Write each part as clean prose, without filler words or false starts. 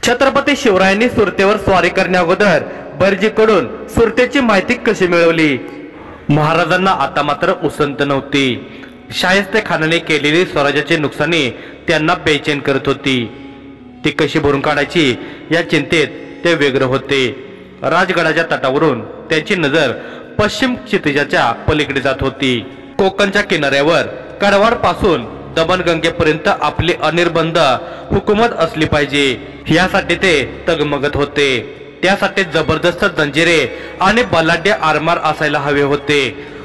छत्रपती शिवरायांनी सुरतेवर स्वारी करण्याअगोदर बर्जीकडून सुरतेची माहिती कशी मिळवली? महाराजांना आता मात्र उसंत नव्हती। शाहिस्तेखानाने केलेली स्वराज्याची नुकसानी त्यांना बेचैन करत होती। ती कशी भरून काढायची या चिंतेत ते व्यग्र होते। राजगडाच्या तटावरून त्यांची नजर पश्चिम क्षितिजाच्या पलीकडे जात होती। कोकणच्या किनाऱ्यावर कडवाड पासून दमनगंगेपर्यंत आपली अनिर्बंध हुकूमत असली पाहिजे यासाठी ते तगमगत होते। त्यासाठी जबरदस्त जंजिरे आणि बलाढ्य आरमार असायला हवे होते।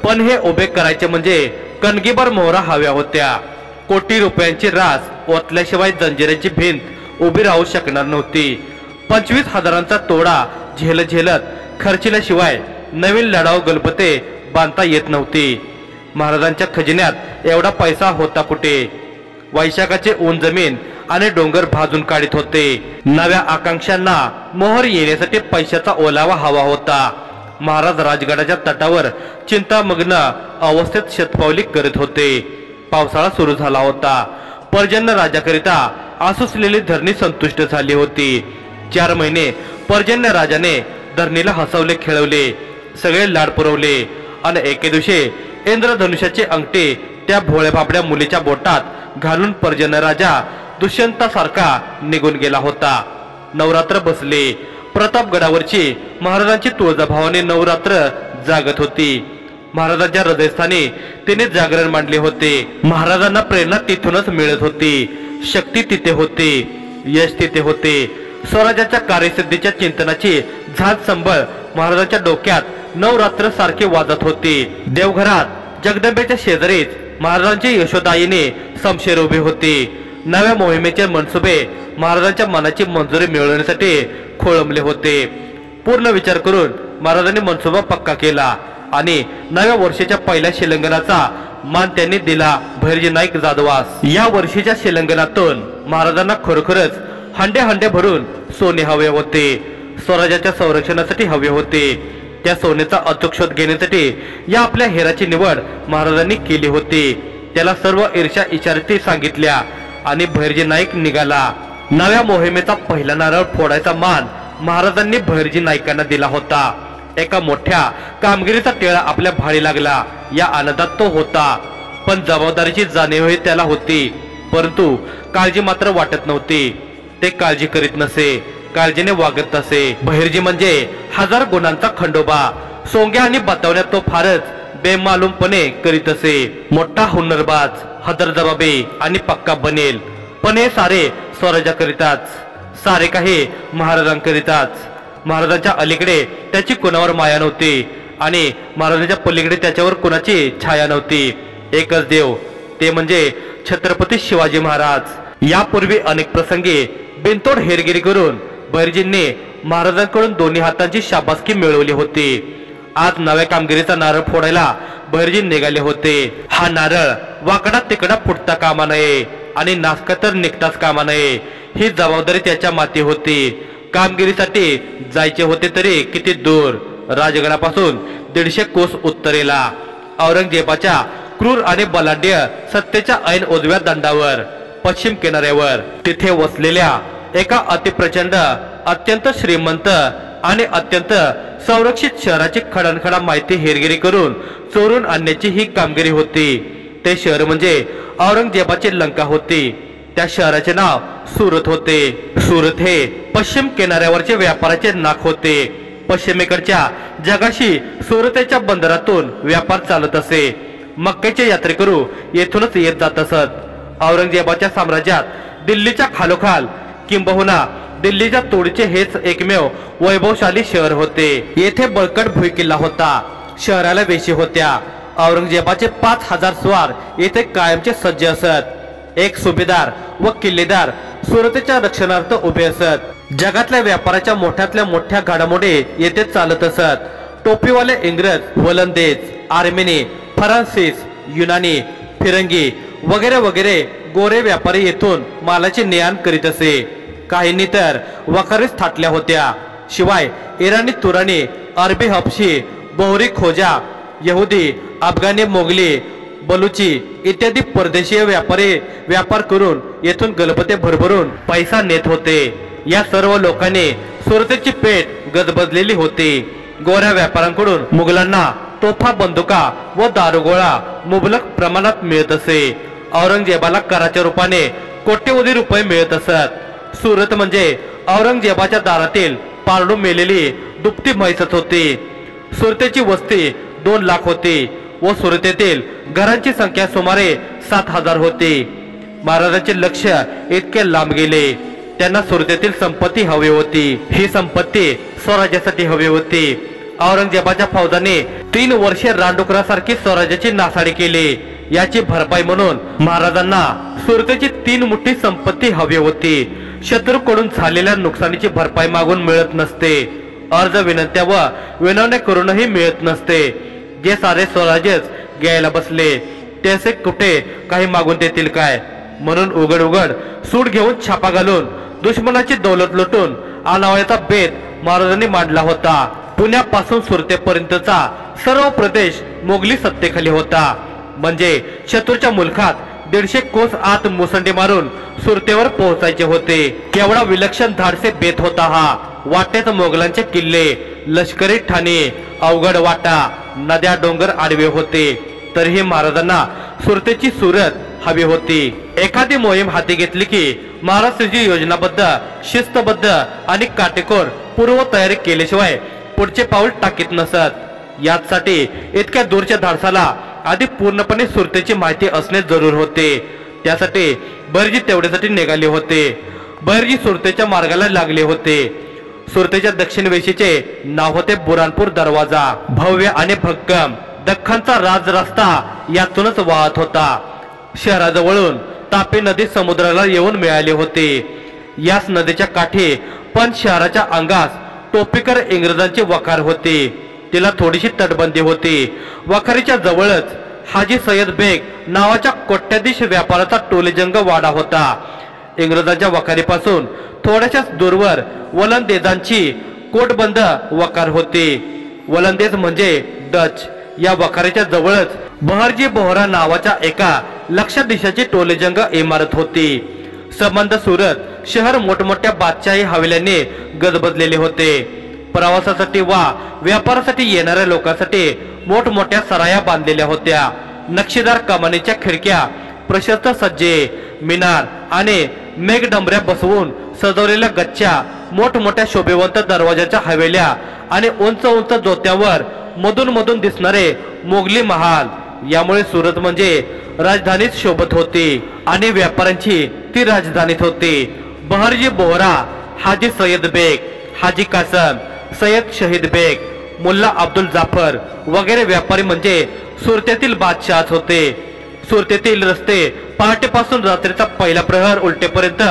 पण हे उभे करायचे म्हणजे कणगीभर मोहरा हव्या होत्या। कोटी रुपयांची रास ओतल्याशिवाय जंजिरेची भिंत उभी राहू शकणार नव्हती। 25,000चा तोडा झेलत खर्चिल्याशिवाय नवीन लढाऊ गणपते बांधता येत नव्हती। महाराजांच्या खजिन्यात एवढा पैसा होता कुठे? वैशाखाचे ऊन जमीन आणि डोंगर भाजून काढत होते। नव्या आकांक्षांना मोहर येण्यासाठी पैशाचा ओलावा हवा होता। महाराज राजगडाच्या तटावर चिंतामग्न अवस्थेत शतपावली करत होते। पावसाळा सुरू झाला होता। पर्जन्य राजाकरिता आसुसलेली धरणी संतुष्ट झाली होती। 4 महिने पर्जन्य राजाने धरणीला हसवले खेळवले, सगळे लाड पुरवले आणि एके दिवशी इंद्रधनुष्याची अंगठी त्या भोळ्या बाबड्या मुलीच्या बोटात घालून पर्जन्य राजा दुष्यंतासारखा निघून गेला होता। नवरात्र बसले। प्रतापगडावरची महाराजांची तुळजाभवानी नवरात्र जागत होती। महाराजांच्या हृदयस्थानी तिने जागरण मांडले होते। महाराजांना प्रेरणा तिथूनच मिळत होती, शक्ती तिथे होती, यश तिथे होते। स्वराज्याच्या कार्यसिद्धीच्या चिंतनाची झाज संबळ महाराजांच्या डोक्यात नवरात्र सारखी वाजत होती। देवघरात जगदंबेच्या शेजारीच महाराजांची यशोदायीने समशेर उभी होती। नव्या मोहिमेचे मनसुबे महाराजांच्या मनाची मंजुरी मिळवण्यासाठी खोळंबले होते। पूर्ण विचार करून महाराजांनी मनसुबा पक्का केला आणि नव्या वर्षाच्या पहिल्या शिलंगणाचा मान त्यांनी दिला भैरजी नाईक जाधवास। या वर्षीच्या शिलंगणातून महाराजांना खरोखरच हंडे भरून सोने हवे होते। स्वराज्याच्या संरक्षणासाठी हवे होते। त्या सोन्याचा अचूक शोध घेण्यासाठी या आपल्या हेराची निवड महाराजांनी केली होती। त्याला सर्व ईर्ष्या इशारती सांगितल्या आणि भैरजी नाईक निघाला। नव्या मोहिमेचा पहिला नारळ फोडायचा मान महाराजांनी भैरजी नाईकांना दिला होता। एका मोठ्या कामगिरीचा टेळा आपल्या भाळी लागला या आनंदात तो होता। पण जबाबदारीची जाणीवही त्याला होती, परंतु काळजी मात्र वाटत नव्हती। ते काळजी करीत नसे, काळजीने वागत नसे। भैरजी म्हणजे 1000 गुणांचा खंडोबा। सोंग्या आणि बतवण्यात तो फारच बेमालूमपणे करीत असे। मोठा हुनरबाज, हजरजबाबी आणि पक्का बनेल, पण हे सारे स्वराज्याकरिताच, सारे काही महाराजांकरिताच। महाराजांच्या अलीकडे त्याची कुणावर माया नव्हती आणि महाराजांच्या पलीकडे त्याच्यावर कुणाची छाया नव्हती। एकच देव, ते म्हणजे छत्रपती शिवाजी महाराज। यापूर्वी अनेक प्रसंगी बिनतोड हेरगिरी करून भैरजींनी महाराजांकडून दोन्ही हातांची शाबासकी मिळवली होती। आज नव्या कामगिरीचा नारळ फोडायला भैरजी निघाले होते। हा नारळ वाकडा तिकडा फुटता कामा नये आणि नासका तर निघताच कामा नये, ही जबाबदारी त्याच्या माती होती। कामगिरीसाठी जायचे होते तरी किती दूर? राजगडापासून 150 कोस उत्तरेला, औरंगजेबाच्या क्रूर आणि बलाढ्य सत्तेच्या ऐन उजव्या दंडावर पश्चिम किनाऱ्यावर तिथे वसलेल्या एका अतिप्रचंड, अत्यंत श्रीमंत आणि अत्यंत संरक्षित शहराची खडनखडा माहिती हेरगिरी करून चोरून आणण्याची ही कामगिरी होती। ते शहर म्हणजे औरंगजेबाची लंका होती। त्या शहराचे नाव सुरत होते। सुरत हे पश्चिम किनाऱ्यावरचे व्यापाराचे नाक होते। पश्चिमेकडच्या जगाशी सुरतेच्या बंदरातून व्यापार चालत असे। मक्केचे यात्रेकरू येथूनच येत जात असत। औरंगजेबाच्या साम्राज्यात दिल्लीच्या खालोखाल, किंबहुना दिल्लीच्या तोडीचे हेच एकमेव वैभवशाली शहर होते। येथे बळकट भुईकिल्ला होता। शहराला वेशी होत्या। औरंगजेबाचे 5000 स्वार येथे कायमचे सज्ज असत। एक सुभेदार व किल्लेदार सुरतेच्या रक्षणार्थ उभे असत। जगातल्या व्यापाराच्या मोठ्यातल्या मोठ्या घडामोडी येथे चालत असत। टोपीवाले इंग्रज, वलंदेज, आर्मेनी, फ्रान्सिस, युनानी, फिरंगी वगैरे वगैरे गोरे व्यापारी येथून मालाची ने-आण करीत असे। काहींनी तर वखारीस थाटल्या होत्या। शिवाय इराणी, तुराणी, अरबी, हबशी, बोहरी, खोजा, यहुदी, अफगाणी, मोगली, बलुची इत्यादी परदेशीय व्यापारी व्यापार करून येथून गलबते भरभरून पैसा नेत होते। या सर्व लोकांनी सुरतेची पेठ गजबजलेली होती। गोऱ्या व्यापाऱ्यांकडून मुघलांना तोफा, बंदुका व दारुगोळा मुबलक प्रमाणात मिळत असे। औरंगजेबाला कराच्या रूपाने कोट्यवधी रुपये मिळत असत। सुरत म्हणजे औरंगजेबाच्या दारातील पारडू मेलेली दुपटी म्हैसच होती। सुरतेची वस्ती 2 लाख होती व सुरतेतील घरांची संख्या सुमारे 7,000 होती। महाराजांचे लक्ष इतके लांब गेले, त्यांना सुरतेतील संपत्ती हवी होती। ही संपत्ती स्वराज्यासाठी हवी होती। औरंगजेबाच्या फौजाने 3 वर्षे रानडुकरासारखी स्वराज्याची नासाडी केली। याची भरपाई म्हणून महाराजांना सुरतेची 3 मोठी संपत्ती हवी होती। शत्रूकडून झालेल्या नुकसानीची भरपाई मागून मिळत नसते, अर्ज विनंत्या व विनवण्या करूनही मिळत नसते। जे सारे स्वराज्यच घ्यायला बसले त्याचे कुठे काही मागून देतील काय? म्हणून उघड उघड सूट घेऊन छापा घालून दुश्मनाची दौलत लुटून आणावयाचा बेत महाराजांनी मांडला होता। पुण्यापासून सुरतेपर्यंतचा सर्व प्रदेश मोगली सत्तेखाली होता। म्हणजे शत्रूच्या मुलखात 150 कोस आत मुसंडी मारून सुरतेवर पोहोचायचे होते। केवढा विलक्षण धाडसे बेत होता हा! वाटेत मोगलांचे किल्ले, लष्करी ठाणे, अवघड वाटा, नद्या, डोंगर आडवे होते, तरीही महाराजांना सुरतेची सुरत हवी होती। एखादी मोहीम हाती घेतली की महाराज तिची योजनाबद्ध, शिस्तबद्ध आणि काटेकोर पूर्व तयारी केल्याशिवाय पुढचे पाऊल टाकीत नसत। यासाठी इतक्या दूरच्या धाडसाला आधी पूर्णपणे सुरतेची माहिती असणे जरूर होते। त्यासाठी बहिर्जी तेवढ्यासाठी निघाले होते। बहिर्जी सुरतेच्या मार्गाला लागले होते। सुरतेच्या दक्षिण वेशीचे नाव होते बुरानपूर दरवाजा। भव्य आणि भक्कम दख्खनचा राज रस्ता यातूनच वाहत होता। शहराजवळून तापी नदी समुद्राला येऊन मिळाली होती। याच नदीच्या काठी पण शहराच्या अंगास टोपीकर इंग्रजांची वखार होती। तिला थोडीशी तटबंदी होती। वखारीच्या जवळच हाजी सय्यद बेग नावाच्या कोट्याधीश व्यापाराचा टोलेजंग वाडा होता। इंग्रजांच्या वखारीपासून थोड्याशाच दूरवर वलंदेजांची कोटबंद वखार होती। वलंदेज म्हणजे डच। या वखारीच्या जवळच बहरजी बोहरा नावाच्या एका लक्षाधीशाची टोलेजंग इमारत होती। संबंध सुरत शहर मोठमोठ्या बादशाही हवेल्यांनी गजबजलेले होते। प्रवासासाठी वा व्यापारासाठी येणाऱ्या लोकांसाठी मोठमोठ्या सराया बांधलेल्या होत्या। नक्षीदार कमानीच्या खिडक्या, प्रशस्त सज्जे, मिनार आणि मेघडंबऱ्या बसवून सजवलेल्या गच्च्या, मोठमोठ्या शोभेवंत दरवाजाच्या हवेल्या आणि उंच उंच जोत्यावर मधून मधून दिसणारे मोगली महाल, यामुळे सुरत म्हणजे राजधानीत शोभत होती आणि व्यापाऱ्यांची ती राजधानीत होती। बहरजी बोहरा, हाजी सय्यद बेग, हाजी कासम, सय्यद शहीद बेग, मुल्ला अब्दुल जाफर वगैरे व्यापारी म्हणजे सुरतेतील बादशाहच होते। सुरतेतील रस्ते पहाटेपासून रात्रीचा पहिला प्रहर उलटेपर्यंत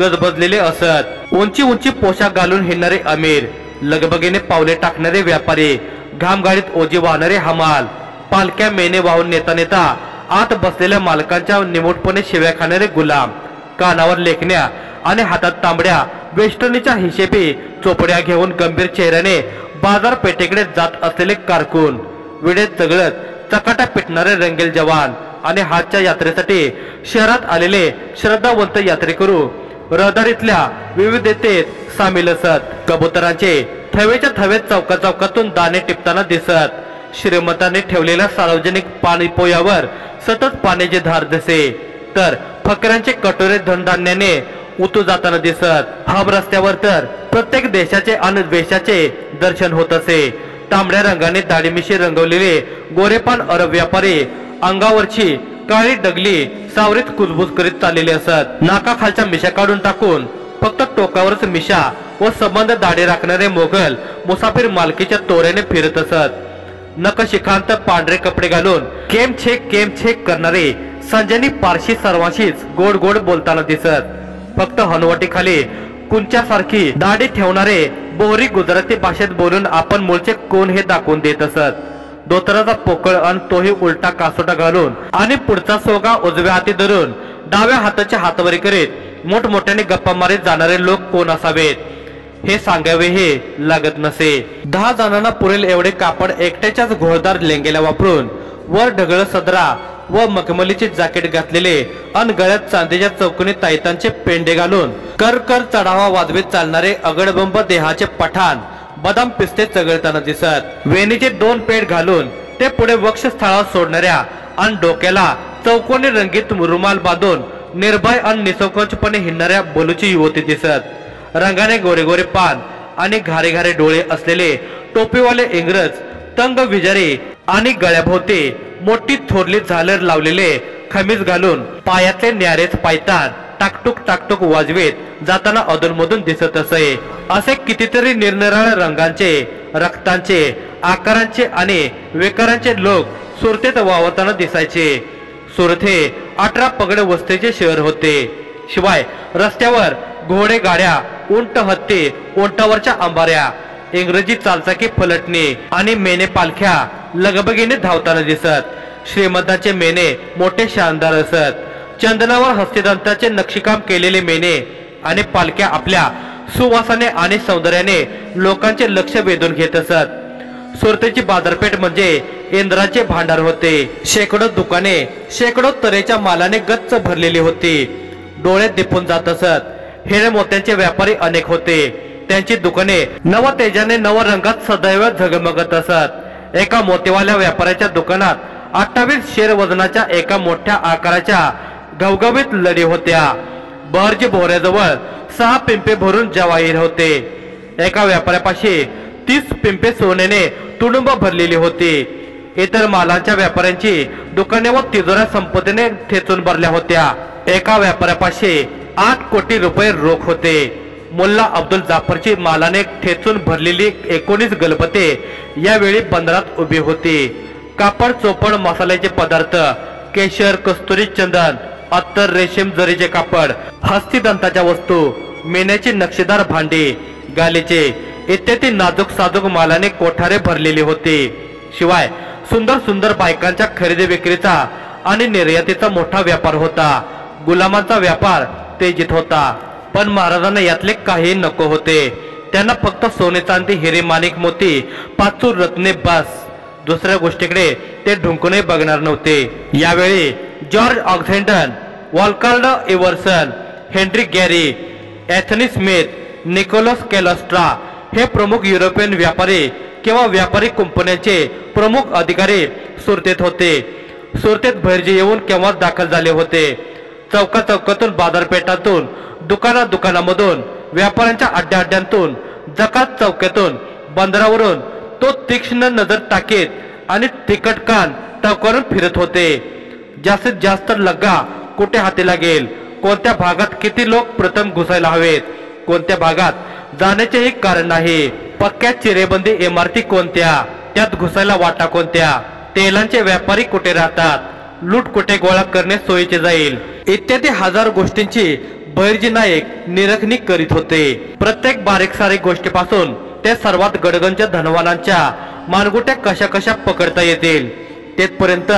गजबजलेले असत। उंची उंची पोशाख घालून हिंडणारे अमीर, लगबगीने पावले टाकणारे व्यापारी, घामगाडीत ओझी वाहणारे हमाल, पालक्या मेने वाहून नेता नेता आत बसलेल्या मालकांच्या निमूटपणे शिव्या खाणारे गुलाम, कानावर लेखण्या आणि हातात तांबड्या वेष्टनीच्या हिशेबी चोपड्या घेऊन गंभीर चेहऱ्याने बाजारपेठेकडे जात असलेले कारकून, विडेत चगळत चकाटा पिटणारे रंगेल जवान आणि हातच्या यात्रेसाठी शहरात आलेले श्रद्धावंत यात्रेकरू रहदारीतल्या विविधतेत सामील असत। कबुतरांचे थवेच्या थवेत चौका चौकातून दाणे टिपताना दिसत। श्रीमंतांनी ठेवलेल्या सार्वजनिक पाणीपोयावर सतत पाण्याची धार दिसे, तर फकरांचे कटोरे धनधान्याने उतू जाताना दिसत। हम रस्त्यावर तर प्रत्येक देशाचे आणि द्वेषाचे दर्शन होत असे। तांबड्या रंगाने दाढीमिशी रंगवलेले गोरेपान अरब व्यापारी अंगावरची काळी डगली सावरीत कुजबुज करीत चाललेले असत। नाकाखालच्या मिशा काढून टाकून फक्त टोकावरच मिशा व संबंध दाढी राखणारे मोगल मुसाफिर मालकीच्या तोऱ्याने फिरत असत। नकशिखांत पांढरे कपडे घालून केम छेक करणारे संजनी पारशी सर्वांशीच गोड गोड बोलताना दिसत। फक्त हनुवटीखाली कुंच्यासारखी दाढी ठेवणारे बोहरी गुजराती भाषेत बोलून आपण मूळचे कोण हे दाखवून देत असत। धोतराचा पोकळ आणि तोही उलटा कासोटा घालून आणि पुढचा सोगा उजव्या हाती धरून डाव्या हाताच्या हातवरी करीत मोठमोठ्याने गप्पा मारीत जाणारे लोक कोण असावेत हे सांगावे हे लागत नसे। 10 जणांना पुरेल एवढे कापड एकट्याच्याच घोळदार लेंगेला वापरून वर ढगळ सदरा व मखमलीचे जाकेट घातलेले अन गळ्यात चांदीच्या चौकोनी ताईतांचे पेंडे घालून कर कर चढावा वाजवीत चालणारे अगडबंब देहाचे पठाण बदाम पिस्ते चगळताना दिसत. वेणीचे 2 पेड घालून ते पुढे वक्षस्थळावर सोडणाऱ्या आणि डोक्याला चौकोनी रंगीत रुमाल बांधून निर्भय आणि निसंकोचपणे हिंडणाऱ्या बोलूची युवती दिसत. रंगाने गोरे गोरे पान आणि घारे घारे डोळे असलेले टोपीवाले इंग्रज तंग विजारी आणि गळ्याभोवती मोठी थोरली झालर लावलेले खमीज घालून पायातले न्यारेच पायतान टाकटुक टाकटुक वाजवीत जाताना अधूनमधून दिसत असे. असे कितीतरी निरनिराळ्या रंगांचे, रक्तांचे, आकारांचे आणि विकारांचे लोक सुरतेत वावरताना दिसायचे. सुरत हे 18 पगड वस्तीचे शहर होते. शिवाय रस्त्यावर घोडे गाड्या, उंट हत्ती, उंटावरच्या अंबाऱ्या, इंग्रजी चालचाकी फलटणी आणि मेने पालख्या लगबगीने धावताना दिसत. श्रीमंतांचे मेने मोठे शानदार असत. चंदनावर हस्तिदंताचे नक्षीकाम केलेले मेने आणि पालख्या आपल्या सुवासाने आणि सौंदर्याने लोकांचे लक्ष वेधून घेत असत. सुरतेची बाजारपेठ म्हणजे इंद्राचे भांडार होते. शेकडो दुकाने, शेकडो तऱ्हेच्या मालाने गच्च भरलेली होती. डोळे दिपून जात असत. हिरे मोत्यांचे व्यापारी अनेक होते. त्यांची दुकाने नव तेजाने नव रंगात सदैव झगमगत असत. एका मोतीवाल्या व्यापाऱ्याच्या दुकानात 28 शेर वजनाच्या एका मोठ्या आकाराच्या घवघवीत लढी होत्या. बहरजी भोऱ्याजवळ 6 पिंपे भरून जवाहीर होते. एका व्यापाऱ्यापाशी 30 पिंपे सोन्याने तुडुंब भरलेली होती. इतर मालांच्या व्यापाऱ्यांची दुकाने व तिजोऱ्या संपत्तीने ठेचून भरल्या होत्या. एका व्यापाऱ्यापाशी 8 कोटी रुपये रोख होते. मुल्ला अब्दुल जाफरची मालाने ठेचून भरलेली 19 गलबते यावेळी बंदरात उभी होती. कापड, चोपड, मसाल्याचे पदार्थ, केशर, कस्तुरी, चंदन, अत्तर, रेशीम, जरीचे कापड, हस्तिदंताच्या वस्तू, मेण्याची नक्षीदार भांडी, गालीचे इत्यादी नाजूक साजूक मालाने कोठारे भरलेली होती. शिवाय सुंदर सुंदर बायकांच्या खरेदी विक्रीचा आणि निर्यातीचा मोठा व्यापार होता. गुलामांचा व्यापार तेजीत होता. पण महाराजांना यातले काही नको होते. त्यांना फक्त सोने, चांदी, हिरे, माणिक, मोती, पाचूर, रत्ने बस. दुसऱ्या गोष्टीकडे ते ढुंकूनही बघणार नव्हते. यावेळी George Oxenden, Volquard Iversen, Henry Gary, Anthony Smith, Nicholas कॅलोस्ट्रा हे प्रमुख युरोपियन व्यापारी किंवा व्यापारी कंपन्यांचे प्रमुख अधिकारी सुरतेत होते. सुरतेत भैरजी येऊन केव्हाच दाखल झाले होते. चौका चौकातून, बाजारपेठातून, दुकानामधून, व्यापाऱ्यांच्या अड्ड्यातून, जकात चौकातून, बंदरावरून तो तीक्ष्ण नजर टाकीत आणि तिकट कान टवकारून फिरत होते. जास्तीत जास्त लग्गा कुठे हाती लागेल, कोणत्या भागात किती लोक प्रथम घुसायला हवेत, कोणत्या भागात जाण्याचेही कारण नाही, पक्क्या चिरेबंदी इमारती कोणत्या, त्यात घुसायला वाटा कोणत्या, तेलांचे व्यापारी कुठे राहतात, लूट कुठे गोळा करणे सोयीचे जाईल, इत्यादी हजार गोष्टींची भैरजी नाईक निरखणी करीत होते. प्रत्येक बारीक सारीक गोष्टीपासून ते सर्वात गडगंज धनवानांच्या मानगुट्या कशा कशा पकडता येतील तेथपर्यंत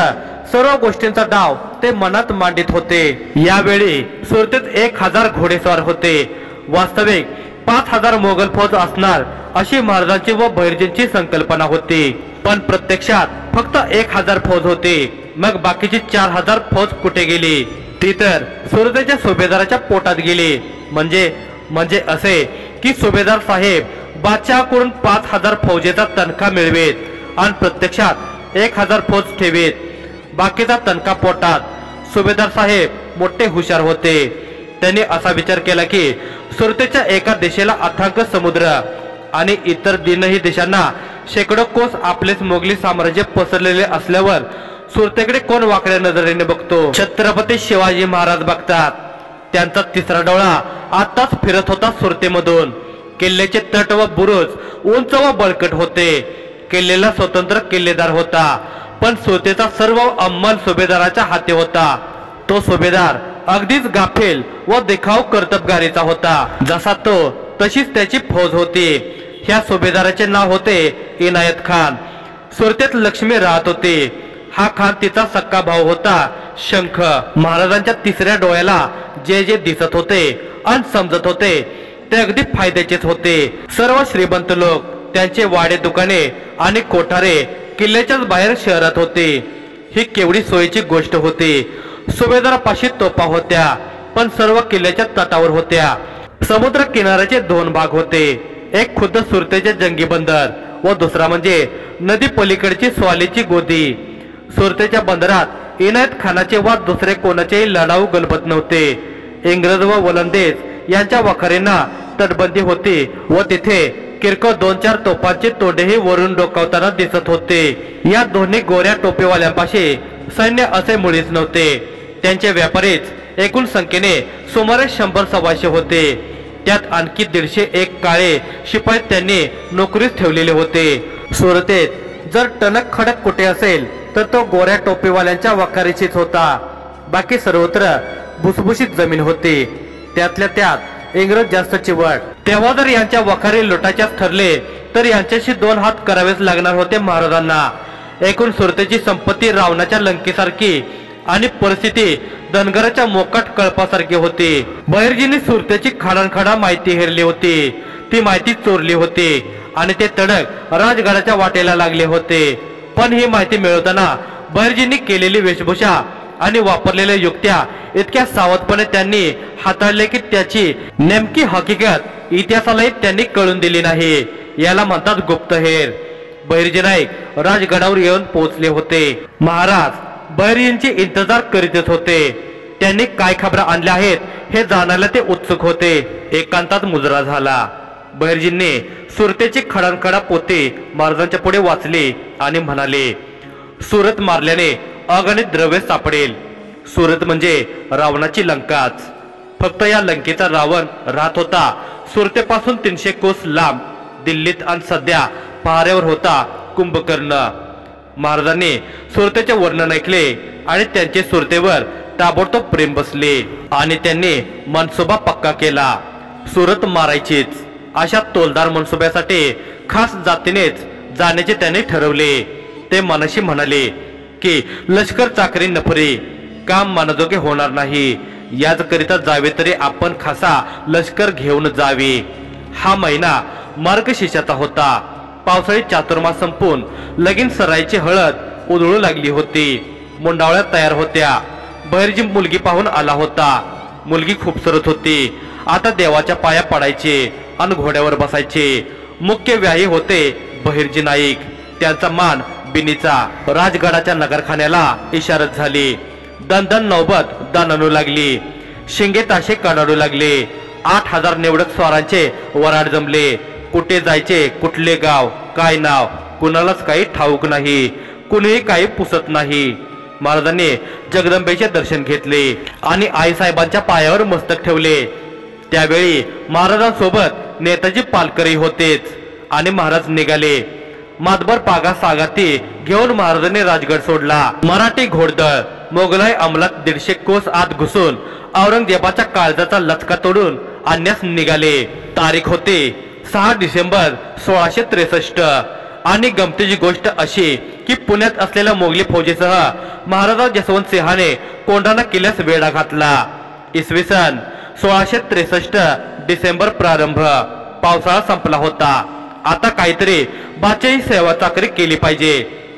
सर्व गोष्टींचा डाव ते मनात मांडित होते. यावेळी सुरतेत 1000 घोडेस्वार होते. वास्तविक 5000 मोगल फौज असणार अशी महाराजांची व भैरजींची संकल्पना होती. पण प्रत्यक्षात फक्त 1000 फौज होती. मग बाकीची 4000 फौज कुठे गेली? ती तर सुरतेच्या सुभेदाराच्या पोटात गेली. म्हणजे असे की सुभेदार साहेब बादशहाकडून 5000 फौजेचा तनखा मिळवेत आणि प्रत्यक्षात 1000 फौज ठेवीत. बाकीचा तनखा पोटात. सुभेदार साहेब मोठे हुशार होते. त्यांनी असा विचार केला की सुरतेच्या एका दिशेला अथांग समुद्र आणि इतर तीनही देशांना शेकडो कोस आपलेच मोगली साम्राज्य पसरलेले असल्यावर सुरतेकडे कोण वाकड्या नजरेने बघतो? छत्रपती शिवाजी महाराज बघतात. त्यांचा तिसरा डोळा आताच फिरत होता सुरतेमधून. किल्ल्याचे तट व बुरुज उंच व बळकट होते. किल्ल्याला स्वतंत्र किल्लेदार होता. पण सुरतेचा सर्व अंमल सुभेदाराच्या हाती होता. तो सुभेदार अगदीच गाफील व देखाव कर्तबगारीचा होता. जसा तो तशीच त्याची फौज होती. ह्या सुभेदाराचे नाव होते इनायत खान. सुरतेत लक्ष्मी राहत होती. हा खान तिचा सक्का भाऊ होता शंख. महाराजांच्या तिसऱ्या डोळ्याला जे जे दिसत होते आणि समजत होते ते अगदी फायद्याचेच होते. सर्व श्रीमंत लोक, त्यांचे वाडे, दुकाने आणि कोठारे किल्ल्याच्याच बाहेर शहरात होते. ही केवढी सोयीची गोष्ट होती। सुभेदारापाशी तोफा होत्या, पण सर्व किल्ल्याच्या तटावर होत्या। समुद्र किनाऱ्याचे दोन भाग होते, एक खुद्द सुरतेचे जंगी बंदर व दुसरा म्हणजे नदी पलीकडची स्वालीची गोदी। सुरतेच्या बंदरात इनायत खानाचे वा दुसरे कोणाचेही लढाऊ गलबत नव्हते। इंग्रज व वलंदेज यांच्या वखारींना तटबंदी होती व तिथे किरकोळ 2-4 तोफांचे तोडेही वरून डोकावताना दिसत होते। या दोन्ही गोऱ्या टोपेवाल्यांपाशी सैन्य असे मुळीच नव्हते। त्यांचे व्यापारीच एकूण संख्येने सुमारे 100-125 होते। त्यात आणखी 150-1 काळे शिपाई त्यांनी नोकरीस ठेवलेले होते। सुरतेत जर टणक खडक कुठे असेल तर तो गोऱ्या टोपेवाल्यांच्या वखारीचीच होता। बाकी सर्वत्र भुसभुशीत जमीन होती, त्यातल्या त्यात इंग्रज जास्त चिवट। तेव्हा जर यांच्या वखारी लुटाच्याच ठरले तर यांच्याशी 2 हात करावेच लागणार होते महाराजांना। एकूण सुरतेची संपत्ती रावणाच्या लंकेसारखी आणि परिस्थिती धनगराच्या मोकाट कळपासारखी होती। बहिर्जींनी सुरतेची खाडानखाडा माहिती हेरली होती, ती माहिती चोरली होती आणि ते तडक राजगडाच्या वाटेला लागले होते। पण ही माहिती मिळवताना बहिर्जींनी केलेली वेशभूषा आणि वापरलेल्या युक्त्या इतक्या सावधपणे त्यांनी हाताळले की त्याची नेमकी हकीकत इतिहासालाही त्यांनी कळून दिली नाही। याला म्हणतात गुप्तहेर। बहिर्जी नाईक राजगडावर येऊन पोहोचले होते। महाराज बहिर्जींची इंतजार करीतच होते। त्यांनी काय खबरा आणल्या आहेत हे जाणायला ते उत्सुक होते। एकांतात मुजरा झाला। बहिर्जींनी सुरतेची खडानखडा पोते महाराजांच्या पुढे वाचले आणि म्हणाले, सुरत मारल्याने अगणित द्रव्य सापडेल। सुरत म्हणजे रावणाची लंकाच। फक्त या लंकेचा रावण राहत होता सुरतेपासून 300 कोस लांब दिल्लीत आणि सध्या पहाऱ्यावर होता कुंभकर्ण। महाराजांनी सुरतेचे वर्णन ऐकले आणि त्यांचे सुरतेवर ताबडतोब प्रेम बसले आणि त्यांनी मनसुबा पक्का केला। सुरत मारायचीच अशा तोलदार मनसुब्यासाठी खास जातीनेच जाण्याचे त्यांनी ठरवले। ते मनाशी म्हणाले की लष्कर चाकरी नफरी काम मनाजोगे होणार नाही, याच करिता जावे तरी आपण खासा लष्कर घेऊन जावे। हा महिना मार्गशीर्षाचा होता। पावसाळी चातुर्मास संपून लगीन सराईची हळद उधळू लागली होती। मुंडावळ्या तयार होत्या। बहिर्जी मुलगी पाहून आला होता। मुलगी खूपसरत होती। आता देवाच्या पाया पडायचे आणि घोड्यावर बसायचे। मुख्य व्याही होते बहिर्जी नाईक, त्यांचा मान बिनीचा। राजगडाच्या नगरखान्याला इशारत झाली। दणदण नौबत दानणू लागली। शिंगे ताशे काढू लागले। 8000 निवडक स्वारांचे वराड जमले। कुठे जायचे, कुठले गाव, काय नाव, कुणालाच काही ठाऊक नाही। कुणीही काही पुसत नाही। महाराजांनी जगदंबेचे दर्शन घेतले आणि आईसाहेबांच्या पायावर मस्तक ठेवले। त्यावेळी महाराजांसोबत नेताजी पालकरी होतेच आणि महाराज निघाले। मातबर पागा सागाती घेऊन महाराजांनी राजगड सोडला। मराठी घोडदळ मोगलाई अंमलात 150 कोस आत घुसून औरंगजेबाच्या काळजाचा लचका तोडून आणण्यास निघाले। तारीख होती 6 डिसेंबर 1663 आणि गमतीची गोष्ट अशी की पुण्यात असलेल्या मोगली फौजेसह महाराजा जसवंत सिंहाने कोंढाणा किल्ल्यास वेढा घातला। इसवी सन 1663 डिसेंबर प्रारंभ। पावसाळा संपला होता। आता काहीतरी बादशाही सेवा चाकरी केली पाहिजे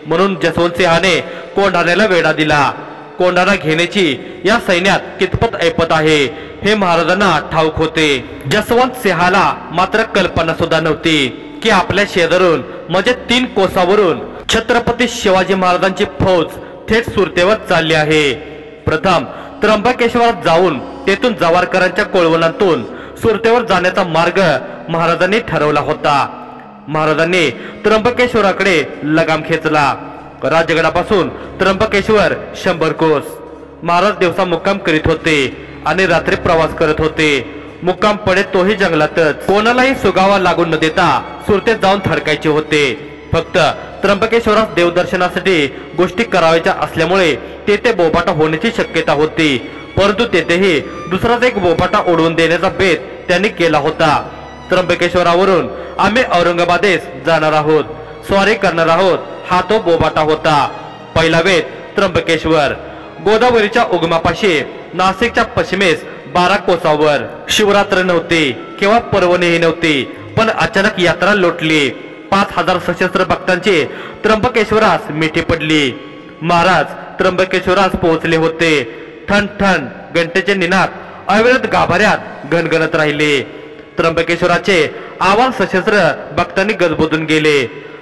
म्हणून जसवंत सिंहाने कोंढाण्याला वेढा दिला। कोंढाणा घेण्याची या सैन्यात कितपत ऐपत आहे हे महाराजांना ठाऊक होते। जसवंत सिंहाला मात्र कल्पना सुद्धा नव्हती की आपल्या शेजारून म्हणजे 3 कोसावरून छत्रपती शिवाजी महाराजांची फौज थेट सुरतेवर चालली आहे। प्रथम त्र्यंबकेश्वरात जाऊन तेथून जवारकरांच्या कोळवणातून सुरतेवर जाण्याचा मार्ग महाराजांनी ठरवला होता। महाराजांनी त्र्यंबकेश्वराकडे लगाम खेचला। राजगडापासून त्र्यंबकेश्वर 100 कोस। महाराज दिवसा मुक्काम करीत होते आणि रात्री प्रवास करत होते। मुक्काम पडे तोही जंगलातच। कोणालाही सुगावा लागून न देता सुरतेत जाऊन थडकायचे होते। फक्त त्र्यंबकेश्वरात देवदर्शनासाठी गोष्टी करायच्या असल्यामुळे तेथे बोबाटा होण्याची शक्यता होती, परंतु तेथेही दुसराच एक बोबाटा उडवून देण्याचा बेत त्यांनी केला होता। त्र्यंबकेश्वरावरून आम्ही औरंगाबादेस जाणार आहोत, स्वारी करणार आहोत, हा तो बोबाटा होता। पहिला वेध त्र्यंबकेश्वर। गोदावरीच्या उगमापाशी नाशिकच्या पश्चिमेस 12 कोसावर। शिवरात्र नव्हती किंवा पर्वणीही नव्हती, पण अचानक यात्रा लोटली। 5000 सशस्त्र भक्तांची त्र्यंबकेश्वरास मिठी पडली। महाराज त्र्यंबकेश्वरास पोहोचले होते. ठण ठण घंटेचे निनाद अविरत गाभाऱ्यात घनघनत राहिले. त्र्यंबकेश्वराचे आवाज सशस्त्र भक्तांनी गजबजून गेले.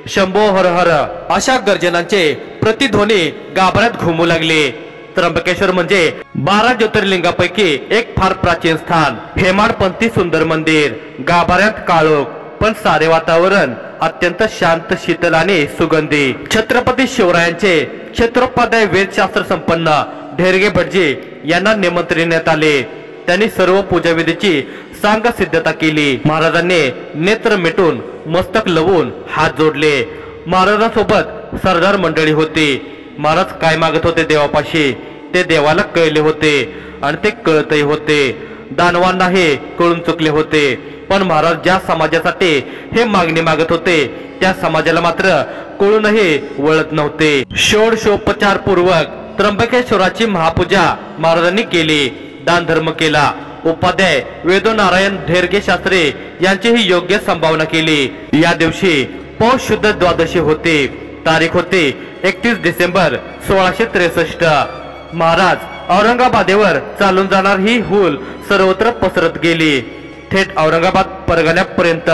शंभो हर हर अशा गर्जनांचे प्रतिध्वनी गाभाऱ्यात घुमू लागले. त्र्यंबकेश्वर म्हणजे 12 ज्योतिर्लिंगापैकी एक फार प्राचीन स्थान. हेमाडपंथी सुंदर मंदिर, गाभाऱ्यात काळोख, पण सारे वातावरण अत्यंत शांत, शीतल आणि सुगंधी. छत्रपती शिवरायांचे क्षेत्रोपाध्याय वेदशास्त्र संपन्न ढेरगे भटजी यांना निमंत्रिण्यात आले. त्यांनी सर्व पूजाविधीची सांग सिद्धता केली. महाराजांनी नेत्र मिटून मस्तक लवून हात जोडले. महाराजांसोबत सरदार मंडळी होती. महाराज काय मागत होते देवापाशी ते देवाला कळले होते आणि ते कळतही होते. दानवांना हे कळून चुकले होते. पण महाराज ज्या समाजासाठी हे मागणी मागत होते त्या समाजाला मात्र कळूनही वळत नव्हते. षोडशोपचार पूर्वक त्र्यंबकेश्वराची महापूजा महाराजांनी केली. दान धर्म केला. उपाध्याय वेदोनारायण ढेरगे शास्त्री यांचीही योग्य संभावना केली. या दिवशी पौष शुद्ध द्वादशी होती. तारीख होती 31 डिसेंबर 1663. महाराज औरंगाबादेवर चालून जाणार ही हुल सर्वत्र पसरत गेली, थेट औरंगाबाद परगण्यापर्यंत.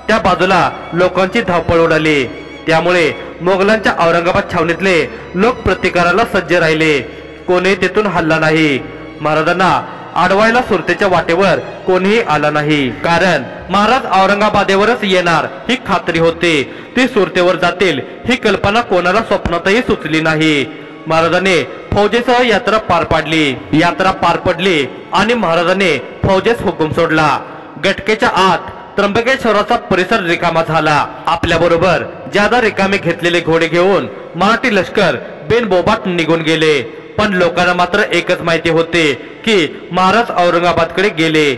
त्या बाजूला लोकांची धावपळ उडाली. त्यामुळे मोगलांच्या औरंगाबाद छावणीतले लोक प्रतिकाराला सज्ज राहिले. कोणी तेथून हल्ला नाही. महाराजांना अडवायला सुरतेच्या वाटेवर कोणीही आला नाही. कारण महाराज औरंगाबादेवरच येणार ही खात्री होती. ती सुरतेवर जातील ही कल्पना कोणाला स्वप्नातही सुचली नाही. महाराजांनी फौजेसह यात्रा पार पाडली. यात्रा पार पडली आणि महाराजांनी फौजेस हुकूम सोडला. गटकेच्या आत त्र्यंबकेश्वराचा परिसर रिकामा झाला. आपल्या बरोबर ज्यादा रिकामे घेतलेले घोडे घेऊन मराठी लष्कर बिनबोबाट निघून गेले. पण लोकांना मात्र एकच माहिती होते की महाराज औरंगाबादकडे गेले.